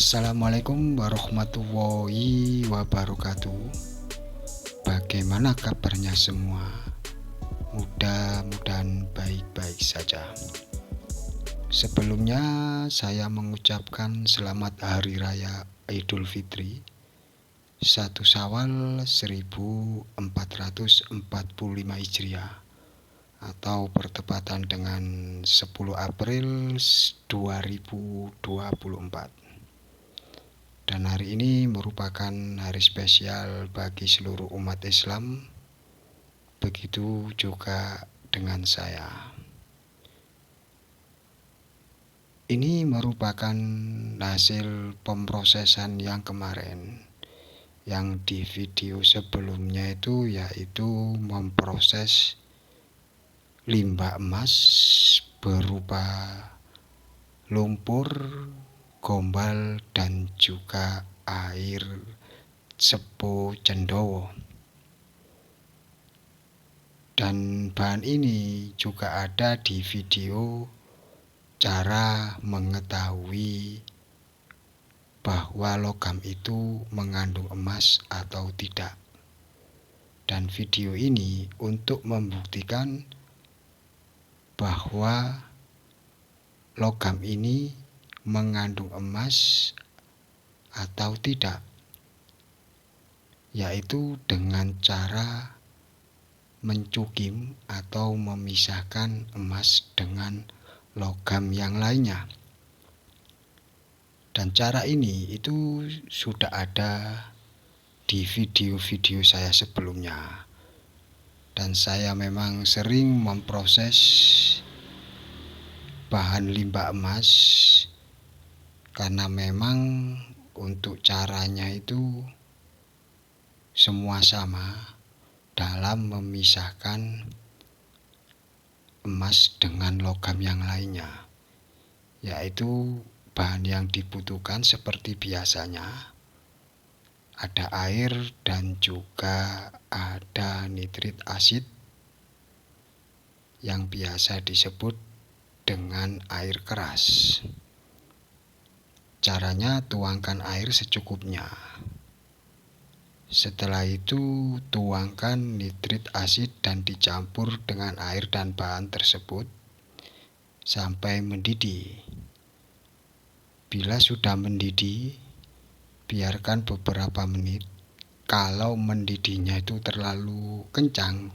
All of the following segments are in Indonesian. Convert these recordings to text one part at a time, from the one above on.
Assalamualaikum warahmatullahi wabarakatuh. Bagaimana kabarnya semua? Mudah-mudahan baik-baik saja. Sebelumnya saya mengucapkan selamat Hari Raya Idul Fitri 1 Syawal 1445 Hijriah atau bertepatan dengan 10 April 2024. Dan hari ini merupakan hari spesial bagi seluruh umat Islam, begitu juga dengan saya. Ini merupakan hasil pemrosesan yang kemarin, yang di video sebelumnya yaitu memproses limbah emas berupa lumpur, gombal, dan juga air sepo cendowo. Dan bahan ini juga ada di video cara mengetahui bahwa logam itu mengandung emas atau tidak. Dan video ini untuk membuktikan bahwa logam ini mengandung emas atau tidak, yaitu dengan cara mencukim atau memisahkan emas dengan logam yang lainnya. Dan cara ini itu sudah ada di video-video saya sebelumnya. Dan saya memang sering memproses bahan limbah emas karena memang untuk caranya itu semua sama dalam memisahkan emas dengan logam yang lainnya, yaitu bahan yang dibutuhkan seperti biasanya ada air dan juga ada nitrit asid yang biasa disebut dengan air keras. Caranya tuangkan air secukupnya. Setelah itu tuangkan nitrit asid dan dicampur dengan air dan bahan tersebut sampai mendidih. Bila sudah mendidih, biarkan beberapa menit. Kalau mendidihnya itu terlalu kencang,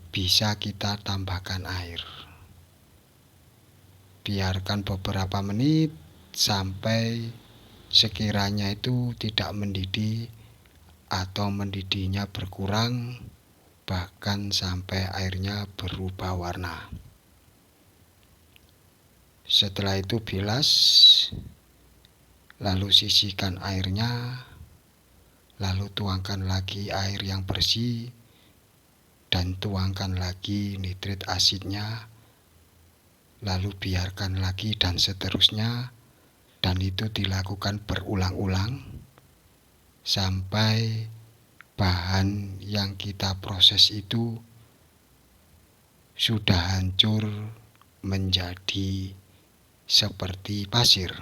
bisa kita tambahkan air. Biarkan beberapa menit sampai sekiranya itu tidak mendidih atau mendidihnya berkurang, bahkan sampai airnya berubah warna. Setelah itu bilas, lalu sisihkan airnya, lalu tuangkan lagi air yang bersih dan tuangkan lagi nitrit asidnya, lalu biarkan lagi dan seterusnya. Dan itu dilakukan berulang-ulang sampai bahan yang kita proses itu sudah hancur menjadi seperti pasir.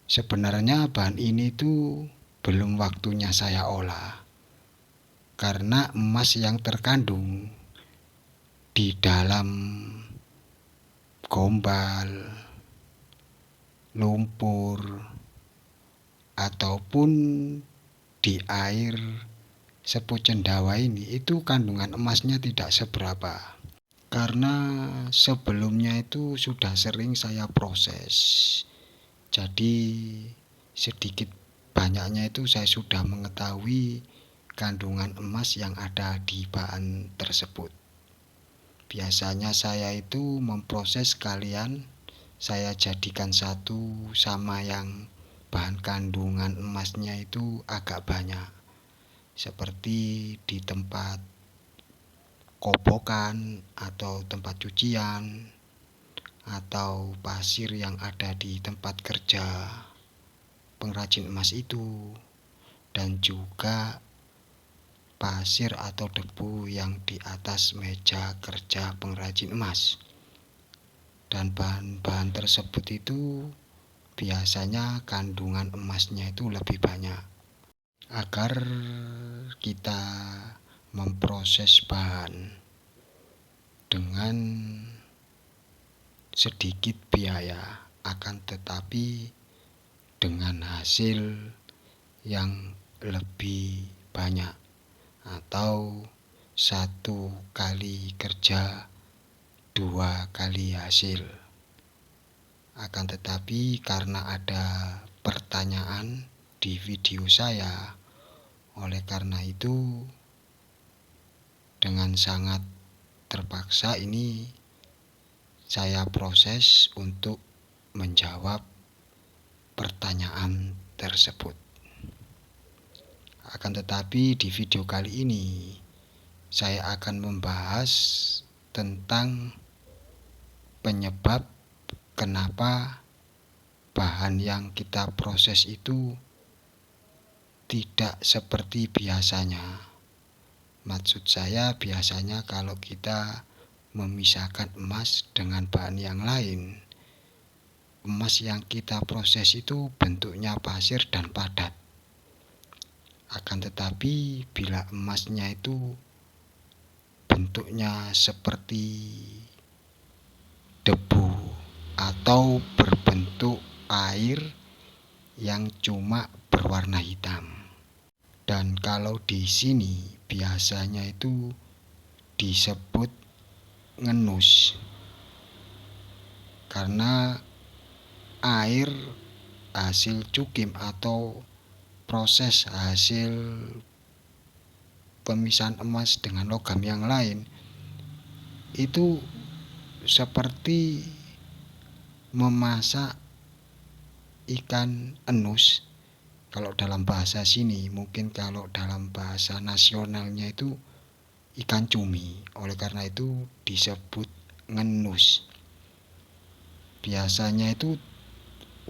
Sebenarnya bahan ini tuh belum waktunya saya olah, karena emas yang terkandung di dalam gombal, lumpur, ataupun di air sepo cendawa ini itu kandungan emasnya tidak seberapa, karena sebelumnya itu sudah sering saya proses. Jadi sedikit banyaknya itu saya sudah mengetahui kandungan emas yang ada di bahan tersebut. Biasanya saya itu memproses sekalian, saya jadikan satu sama yang bahan kandungan emasnya itu agak banyak, seperti di tempat kobokan atau tempat cucian atau pasir yang ada di tempat kerja pengrajin emas itu, dan juga pasir atau debu yang di atas meja kerja pengrajin emas. dan bahan-bahan tersebut itu biasanya kandungan emasnya itu lebih banyak. Agar kita memproses bahan dengan sedikit biaya, akan tetapi dengan hasil yang lebih banyak, atau satu kali kerja dua kali hasil. Akan tetapi karena ada pertanyaan di video saya, oleh karena itu dengan sangat terpaksa ini saya proses untuk menjawab pertanyaan tersebut. Akan tetapi di video kali ini saya akan membahas tentang penyebab kenapa bahan yang kita proses itu tidak seperti biasanya. Maksud saya, biasanya kalau kita memisahkan emas dengan bahan yang lain, emas yang kita proses itu bentuknya pasir dan padat. Akan tetapi bila emasnya itu bentuknya seperti debu atau berbentuk air yang cuma berwarna hitam. Dan kalau di sini biasanya itu disebut ngenus, karena air hasil cukim atau proses hasil pemisahan emas dengan logam yang lain itu seperti memasak ikan enus kalau dalam bahasa sini. Mungkin kalau dalam bahasa nasionalnya itu ikan cumi. Oleh karena itu disebut ngenus. Biasanya itu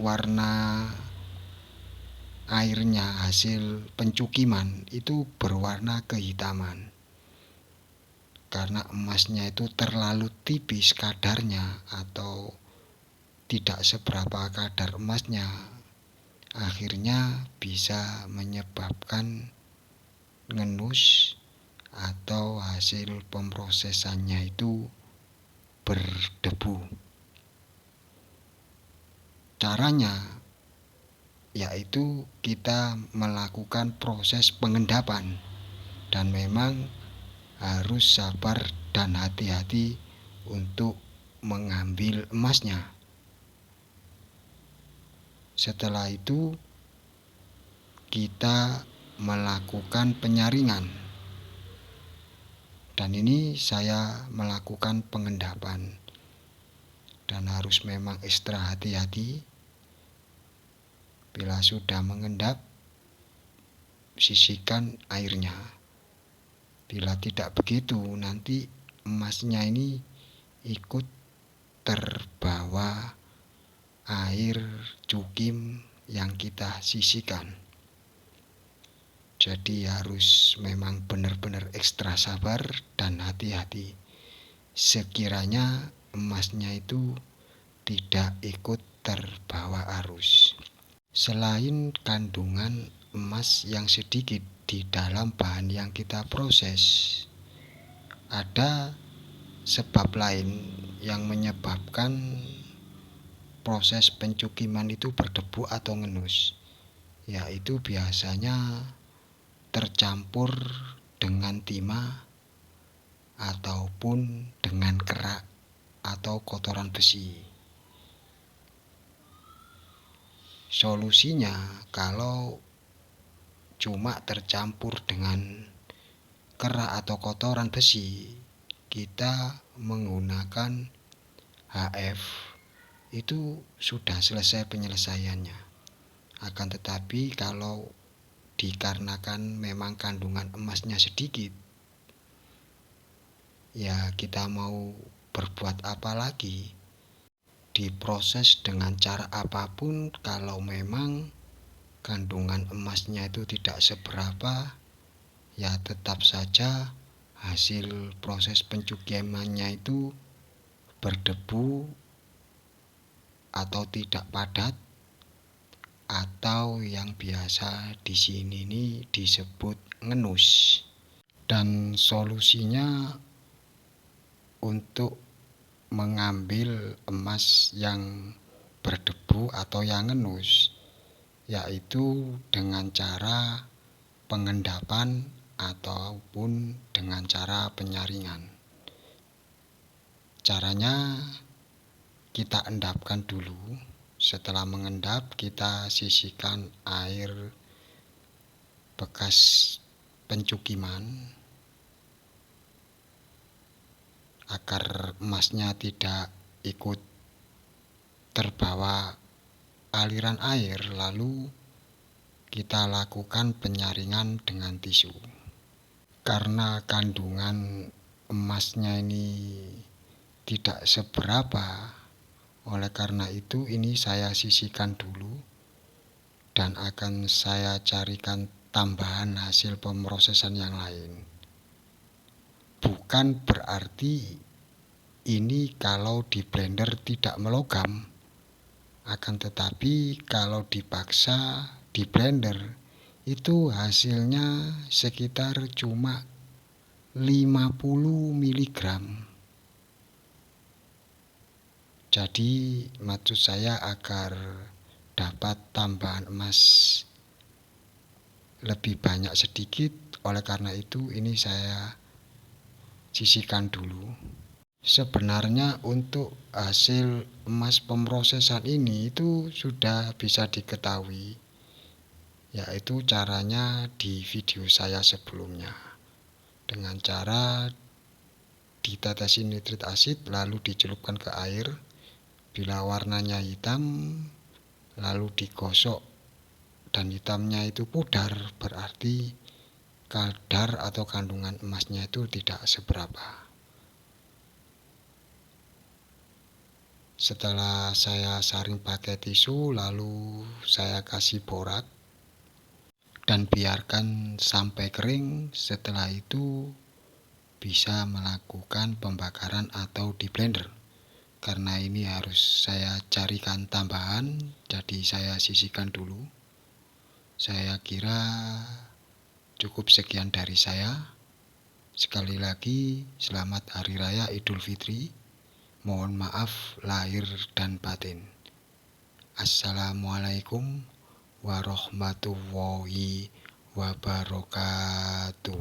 warna airnya hasil pencukiman itu berwarna kehitaman, karena emasnya itu terlalu tipis kadarnya atau tidak seberapa kadar emasnya, akhirnya bisa menyebabkan ngenus atau hasil pemrosesannya itu berdebu. Caranya yaitu kita melakukan proses pengendapan, dan memang harus sabar dan hati-hati untuk mengambil emasnya. Setelah itu kita melakukan penyaringan, dan ini saya melakukan pengendapan dan harus memang ekstra hati-hati. Bila sudah mengendap, sisihkan airnya. Bila tidak begitu, nanti emasnya ini ikut terbawa air cukim yang kita sisihkan. Jadi harus memang benar-benar ekstra sabar dan hati-hati, sekiranya emasnya itu tidak ikut terbawa arus. Selain kandungan emas yang sedikit di dalam bahan yang kita proses, ada sebab lain yang menyebabkan proses pencukiman itu berdebu atau ngenus, yaitu biasanya tercampur dengan timah ataupun dengan kerak atau kotoran besi. Solusinya, kalau cuma tercampur dengan kerak atau kotoran besi, kita menggunakan HF, itu sudah selesai penyelesaiannya. Akan tetapi kalau dikarenakan memang kandungan emasnya sedikit, ya kita mau berbuat apa lagi? Diproses dengan cara apapun, kalau memang kandungan emasnya itu tidak seberapa, ya tetap saja hasil proses pencukimannya itu berdebu atau tidak padat, atau yang biasa di sini ini disebut ngenus. Dan solusinya untuk mengambil emas yang berdebu atau yang ngenus, yaitu dengan cara pengendapan ataupun dengan cara penyaringan. Caranya kita endapkan dulu. Setelah mengendap, kita sisihkan air bekas pencukiman agar emasnya tidak ikut terbawa aliran air. Lalu kita lakukan penyaringan dengan tisu. Karena kandungan emasnya ini tidak seberapa, oleh karena itu ini saya sisihkan dulu dan akan saya carikan tambahan hasil pemrosesan yang lain. Bukan berarti ini kalau di blender tidak melogam, akan tetapi kalau dipaksa di blender itu hasilnya sekitar cuma 50 mg. Jadi maksud saya agar dapat tambahan emas lebih banyak sedikit, oleh karena itu ini saya sisihkan dulu. Sebenarnya untuk hasil emas pemrosesan ini itu sudah bisa diketahui, yaitu caranya di video saya sebelumnya, dengan cara ditetesi nitrit asid lalu dicelupkan ke air. Bila warnanya hitam lalu digosok dan hitamnya itu pudar, berarti kadar atau kandungan emasnya itu tidak seberapa. Setelah saya saring pakai tisu, lalu saya kasih borak dan biarkan sampai kering. Setelah itu bisa melakukan pembakaran atau di blender. Karena ini harus saya carikan tambahan, jadi saya sisihkan dulu. Saya kira cukup sekian dari saya. Sekali lagi selamat Hari Raya Idul Fitri. Mohon maaf lahir dan batin. Assalamualaikum warahmatullahi wabarakatuh.